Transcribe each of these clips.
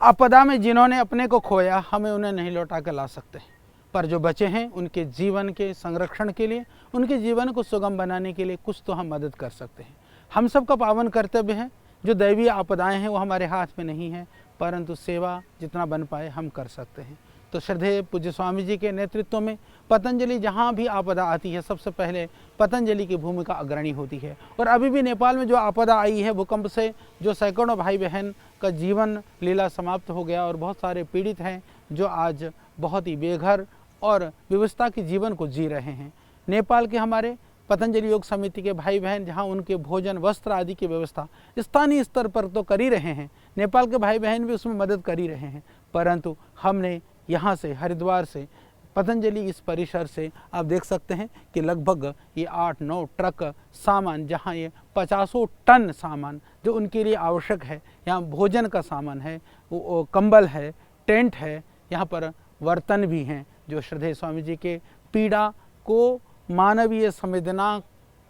आपदा में जिन्होंने अपने को खोया, हमें उन्हें नहीं लौटा कर ला सकते, पर जो बचे हैं उनके जीवन के संरक्षण के लिए, उनके जीवन को सुगम बनाने के लिए कुछ तो हम मदद कर सकते हैं। हम सबका पावन कर्तव्य है, जो दैवीय आपदाएं हैं वो हमारे हाथ में नहीं है, परंतु सेवा जितना बन पाए हम कर सकते हैं। तो श्रद्धेय पूज्य स्वामी जी के नेतृत्व में पतंजलि जहाँ भी आपदा आती है, सबसे पहले पतंजलि की भूमिका अग्रणी होती है। और अभी भी नेपाल में जो आपदा आई है भूकंप से, जो सैकड़ों भाई बहन का जीवन लीला समाप्त हो गया और बहुत सारे पीड़ित हैं जो आज बहुत ही बेघर और विवशता के जीवन को जी रहे हैं। नेपाल के हमारे पतंजलि योग समिति के भाई बहन जहां उनके भोजन वस्त्र आदि की व्यवस्था स्थानीय स्तर पर तो कर ही रहे हैं, नेपाल के भाई बहन भी उसमें मदद कर ही रहे हैं, परंतु हमने यहाँ से हरिद्वार से पतंजलि इस परिसर से आप देख सकते हैं कि लगभग ये 8-9 ट्रक सामान, जहाँ ये 50 टन सामान जो उनके लिए आवश्यक है, यहाँ भोजन का सामान है, वो कंबल है, टेंट है, यहाँ पर बर्तन भी हैं, जो श्रद्धेय स्वामी जी के पीड़ा को मानवीय संवेदना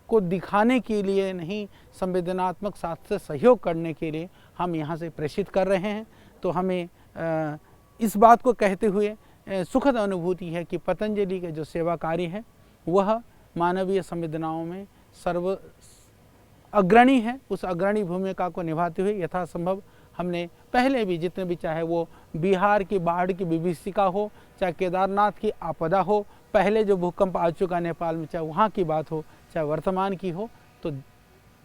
को दिखाने के लिए नहीं, संवेदनात्मक साथ से सहयोग करने के लिए हम यहाँ से प्रेषित कर रहे हैं। तो हमें इस बात को कहते हुए सुखद अनुभूति है कि पतंजलि के जो सेवा कार्य है वह मानवीय संवेदनाओं में सर्व अग्रणी है। उस अग्रणी भूमिका को निभाते हुए यथासंभव हमने पहले भी जितने भी, चाहे वो बिहार की बाढ़ की विभीषिका हो, चाहे केदारनाथ की आपदा हो, पहले जो भूकंप आ चुका नेपाल में, चाहे वहाँ की बात हो, चाहे वर्तमान की हो, तो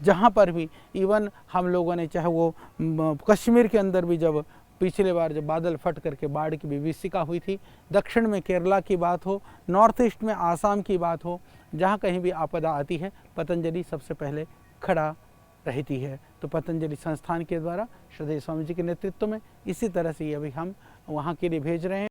जहाँ पर भी इवन हम लोगों ने, चाहे वो कश्मीर के अंदर भी जब पिछले बार जब बादल फट करके बाढ़ की विभीषिका हुई थी, दक्षिण में केरला की बात हो, नॉर्थ ईस्ट में आसाम की बात हो, जहाँ कहीं भी आपदा आती है पतंजलि सबसे पहले खड़ा रहती है। तो पतंजलि संस्थान के द्वारा श्रद्धेय स्वामी जी के नेतृत्व में इसी तरह से अभी हम वहाँ के लिए भेज रहे हैं।